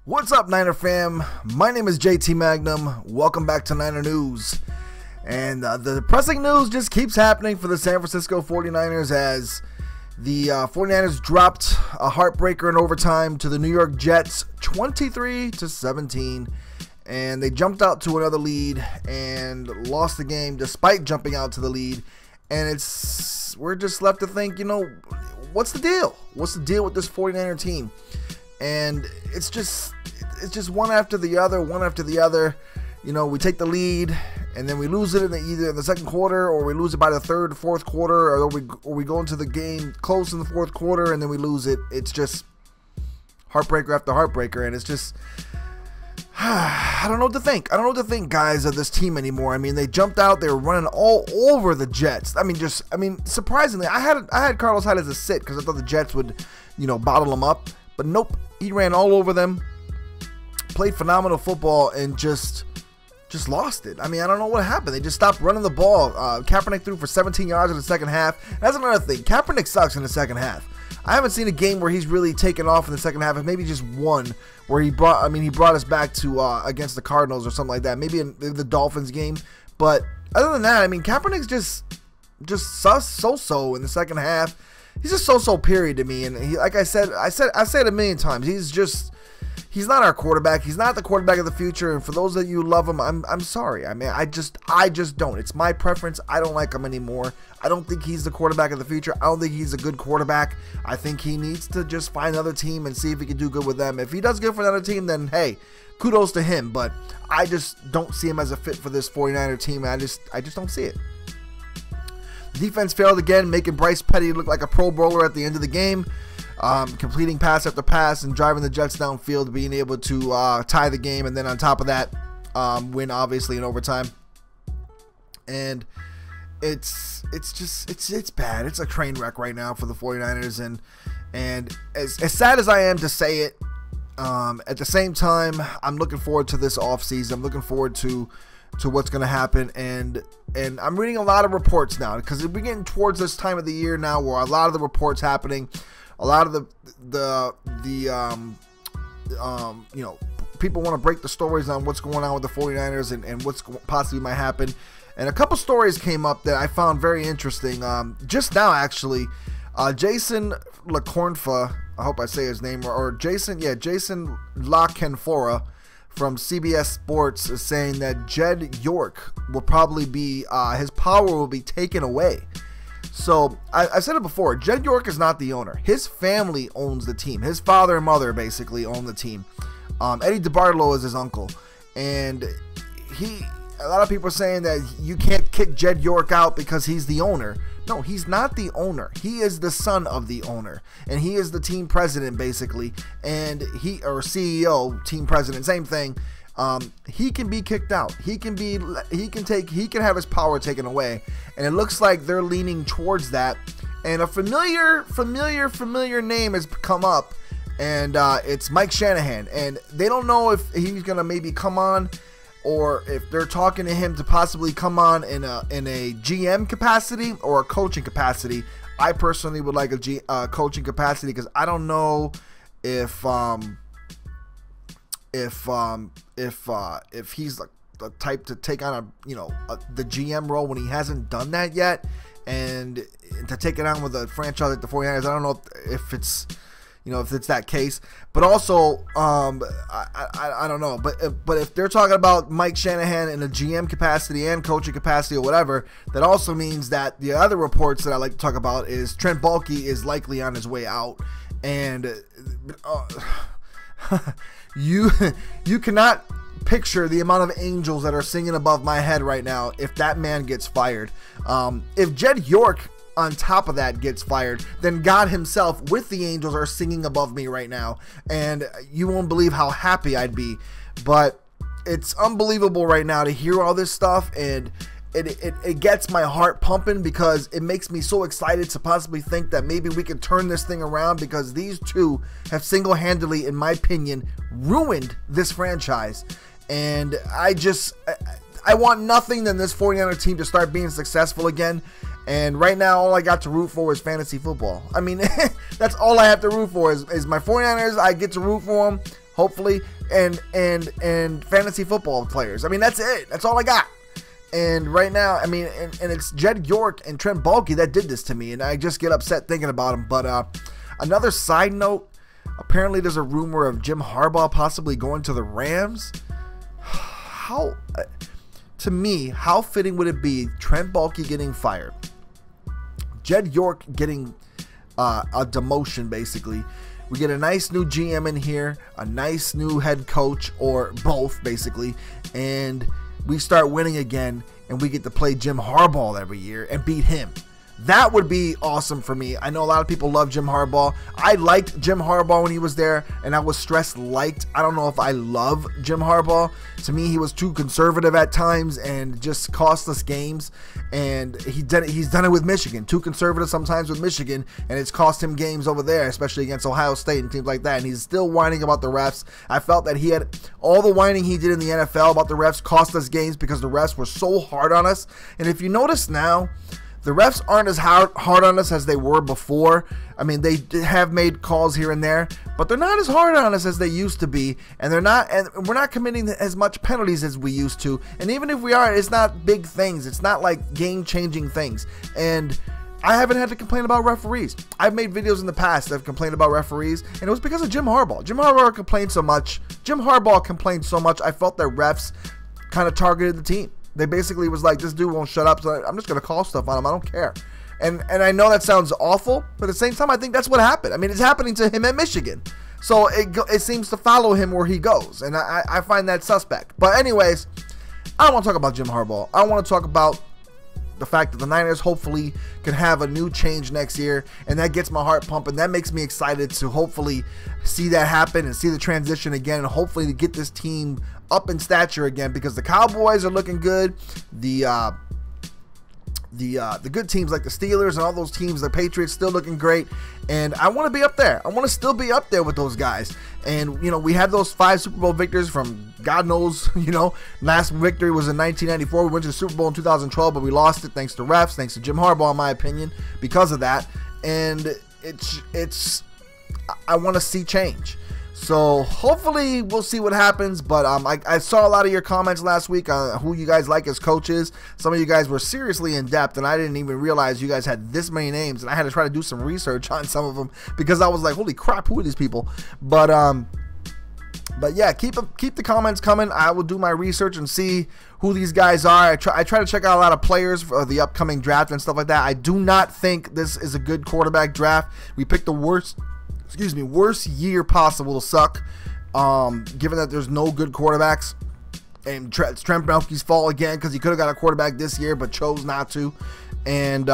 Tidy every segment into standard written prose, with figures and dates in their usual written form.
What's up, Niner fam? My name is JT Magnum. Welcome back to Niner News. And the depressing news just keeps happening for the San Francisco 49ers as the 49ers dropped a heartbreaker in overtime to the New York Jets 23-17. And they jumped out to another lead and lost the game despite jumping out to the lead. And we're just left to think, what's the deal? What's the deal with this 49er team? And it's just one after the other. We take the lead and then we lose it either in the second quarter, or we lose it by the third, fourth quarter, or we go into the game close in the fourth quarter and then we lose it. It's just heartbreaker after heartbreaker, and it's just I don't know what to think. I don't know what to think, guys, of this team anymore. I mean, they jumped out, they were running all over the Jets. I mean, surprisingly, I had Carlos Hyde as a sit because I thought the Jets would, bottle them up. But nope, he ran all over them, played phenomenal football, and just lost it. I mean, I don't know what happened. They just stopped running the ball. Kaepernick threw for 17 yards in the second half. That's another thing. Kaepernick sucks in the second half. I haven't seen a game where he's really taken off in the second half. Maybe just one where he brought us back to against the Cardinals or something like that. Maybe in the Dolphins game. But other than that, I mean, Kaepernick's just so in the second half. He's just so period to me, and like I said it a million times. He's not our quarterback. He's not the quarterback of the future. And for those of you who love him, I'm sorry. I mean, I just don't. It's my preference. I don't like him anymore. I don't think he's the quarterback of the future. I don't think he's a good quarterback. I think he needs to just find another team and see if he can do good with them. If he does good for another team, then hey, kudos to him. But I just don't see him as a fit for this 49er team. I just don't see it. Defense failed again, making Bryce Petty look like a Pro Bowler at the end of the game, completing pass after pass and driving the Jets downfield, being able to tie the game, and then on top of that, win obviously in overtime. And it's bad. It's a train wreck right now for the 49ers, and as sad as I am to say it, at the same time, I'm looking forward to this offseason. I'm looking forward to what's going to happen, and I'm reading a lot of reports now because we're getting towards this time of the year now where a lot of the reports happening, a lot of the people want to break the stories on what's going on with the 49ers and what's possibly might happen. And a couple stories came up that I found very interesting just now, actually. Jason LaCornfa, I hope I say his name, or Jason LaCanfora from CBS Sports is saying that Jed York will probably be, his power will be taken away. So, I said it before, Jed York is not the owner. His family owns the team. His father and mother basically own the team. Eddie DeBartolo is his uncle. And a lot of people are saying that you can't kick Jed York out because he's the owner. No, he's not the owner. He is the son of the owner, and he is the team president basically, and or CEO, team president, same thing. He can be kicked out. He can have his power taken away, and it looks like they're leaning towards that. And a familiar name has come up, and it's Mike Shanahan, and they don't know if he's gonna maybe come on, or if they're talking to him to possibly come on in a GM capacity or a coaching capacity. I personally would like a coaching capacity because I don't know if he's the type to take on the GM role when he hasn't done that yet, and to take it on with a franchise like the 49ers. I don't know if it's if it's that case, but also I don't know, but if they're talking about Mike Shanahan in a GM capacity and coaching capacity or whatever, that also means that the other reports that I like to talk about is Trent Baalke is likely on his way out, and you cannot picture the amount of angels that are singing above my head right now if that man gets fired. If Jed York on top of that gets fired, then God himself with the angels are singing above me right now, and you won't believe how happy I'd be. But it's unbelievable right now to hear all this stuff, and it gets my heart pumping because it makes me so excited to possibly think that maybe we can turn this thing around, because these two have single-handedly, in my opinion, ruined this franchise. And I want nothing than this 49er team to start being successful again. And right now, all I got to root for is fantasy football. I mean, that's all I have to root for is my 49ers. I get to root for them, hopefully. and fantasy football players. I mean, that's it. That's all I got. And right now, I mean, and it's Jed York and Trent Baalke that did this to me, and I just get upset thinking about them. But another side note, apparently there's a rumor of Jim Harbaugh possibly going to the Rams. How, to me, how fitting would it be Trent Baalke getting fired, Jed York getting a demotion, basically. We get a nice new GM in here, a nice new head coach, or both, basically, and we start winning again, and we get to play Jim Harbaugh every year and beat him. That would be awesome for me. I know a lot of people love Jim Harbaugh. I liked Jim Harbaugh when he was there, and I was liked. I don't know if I love Jim Harbaugh. To me, he was too conservative at times and just cost us games. And he's done it with Michigan. Too conservative sometimes with Michigan, and it's cost him games over there, especially against Ohio State and teams like that. And he's still whining about the refs. I felt that he had all the whining he did in the NFL about the refs cost us games because the refs were so hard on us. And if you notice now, the refs aren't as hard on us as they were before. I mean, they have made calls here and there, but they're not as hard on us as they used to be, and we're not committing as much penalties as we used to. And even if we are, it's not big things. It's not like game-changing things. And I haven't had to complain about referees. I've made videos in the past that have complained about referees, and it was because of Jim Harbaugh. Jim Harbaugh complained so much. I felt that refs kind of targeted the team. They basically was like, this dude won't shut up, so I'm just going to call stuff on him. I don't care. And I know that sounds awful, but at the same time, I think that's what happened. I mean, it's happening to him at Michigan. So it seems to follow him where he goes, and I find that suspect. But anyways, I don't want to talk about Jim Harbaugh. I want to talk about the fact that the Niners hopefully can have a new change next year, and that gets my heart pumping. That makes me excited to hopefully see that happen and see the transition again, and hopefully to get this team up in stature again, because the Cowboys are looking good. The good teams like the Steelers and all those teams, the Patriots, still looking great, and I want to be up there. I want to still be up there with those guys. And you know, we had those 5 Super Bowl victories from God knows, you know, last victory was in 1994. We went to the Super Bowl in 2012, but we lost it thanks to refs, thanks to Jim Harbaugh, in my opinion, because of that. And I want to see change. So hopefully we'll see what happens, but I saw a lot of your comments last week on who you guys like as coaches. Some of you guys were seriously in depth, and I didn't even realize you guys had this many names, and I had to try to do some research on some of them because I was like, holy crap, who are these people? But yeah, keep the comments coming. I will do my research and see who these guys are. I try to check out a lot of players for the upcoming draft and stuff like that. I do not think this is a good quarterback draft. We picked the worst year possible to suck, given that there's no good quarterbacks. And it's Trent Baalke's fault again, because he could have got a quarterback this year but chose not to. And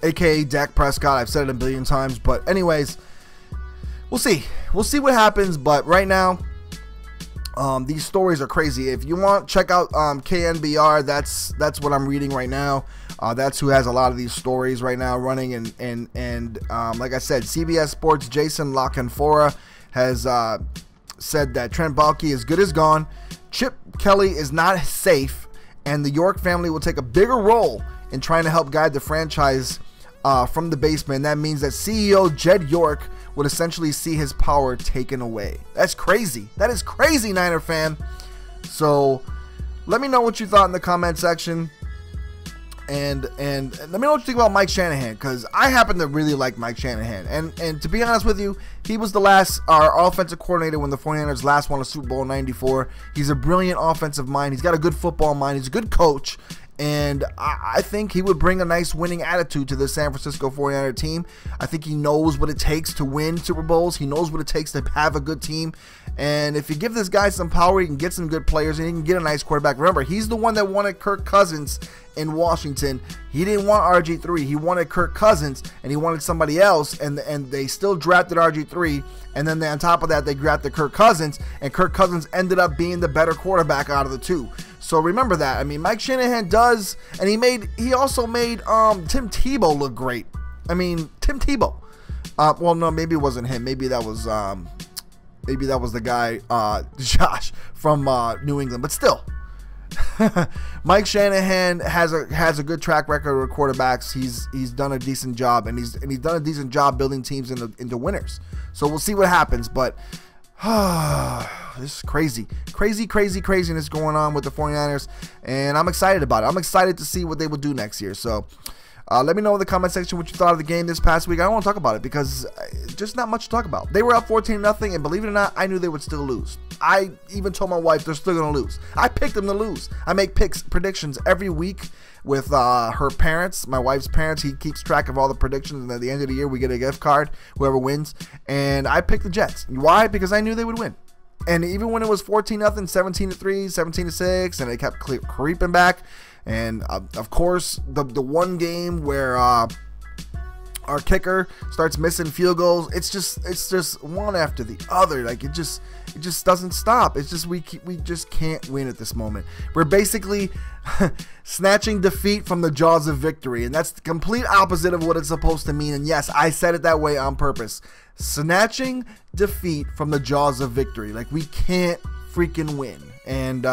aka Dak Prescott, I've said it a billion times. But anyways, we'll see what happens. But right now, these stories are crazy. If you want, check out KNBR. That's what I'm reading right now. That's who has a lot of these stories right now running, and like I said, CBS Sports' Jason La Canfora has said that Trent Baalke is good as gone. Chip Kelly is not safe, and the York family will take a bigger role in trying to help guide the franchise from the basement. That means that CEO Jed York would essentially see his power taken away. That's crazy. That is crazy, Niner fan. So let me know what you thought in the comment section. And let me know what you think about Mike Shanahan, because I happen to really like Mike Shanahan. And to be honest with you, he was our offensive coordinator when the 49ers last won a Super Bowl in '94. He's a brilliant offensive mind. He's got a good football mind. He's a good coach. And I think he would bring a nice winning attitude to the San Francisco 49er team. I think he knows what it takes to win Super Bowls. He knows what it takes to have a good team. And if you give this guy some power, he can get some good players and he can get a nice quarterback. Remember, he's the one that wanted Kirk Cousins in Washington. He didn't want RG3. He wanted Kirk Cousins, and he wanted somebody else, and they still drafted RG3. And then on top of that, they drafted Kirk Cousins, and Kirk Cousins ended up being the better quarterback out of the two. So remember that. I mean, Mike Shanahan does, and he also made Tim Tebow look great. I mean, Tim Tebow. Well, no, maybe it wasn't him. Maybe that was the guy, Josh from New England. But still, Mike Shanahan has a good track record with quarterbacks. He's done a decent job, and he's done a decent job building teams into winners. So we'll see what happens. But this is craziness going on with the 49ers, and I'm excited about it. I'm excited to see what they will do next year. So let me know in the comment section what you thought of the game this past week. I don't want to talk about it because just not much to talk about. They were up 14-0, and believe it or not, I knew they would still lose. I even told my wife they're still going to lose. I picked them to lose. I make predictions every week with her parents, my wife's parents. He keeps track of all the predictions, and at the end of the year, we get a gift card, whoever wins. And I picked the Jets. Why? Because I knew they would win. And even when it was 14-0, 17-3, 17-6, and it kept creeping back. And of course, the one game where our kicker starts missing field goals, it's just one after the other. Like it just doesn't stop. It's just we just can't win at this moment. We're basically snatching defeat from the jaws of victory, and that's the complete opposite of what it's supposed to mean. And yes, I said it that way on purpose. Snatching defeat from the jaws of victory. Like we can't freaking win. And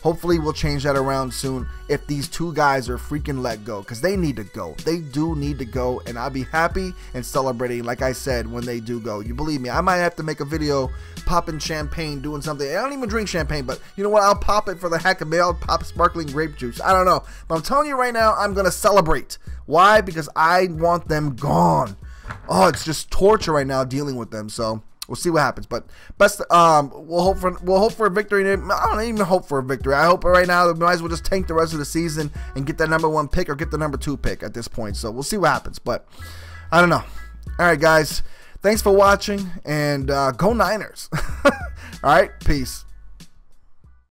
hopefully we'll change that around soon if these two guys are freaking let go, because they need to go. They do need to go, and I'll be happy and celebrating, like I said, when they do go. You believe me, I might have to make a video popping champagne, doing something. I don't even drink champagne, but you know what? I'll pop it for the heck of it. I'll pop sparkling grape juice. I don't know. But I'm telling you right now, I'm going to celebrate. Why? Because I want them gone. Oh, it's just torture right now dealing with them. So we'll see what happens, but best. We'll hope for a victory. I don't even hope for a victory. I hope right now we might as well just tank the rest of the season and get that #1 pick or get the #2 pick at this point. So we'll see what happens, but I don't know. All right, guys, thanks for watching, and go Niners. All right, peace.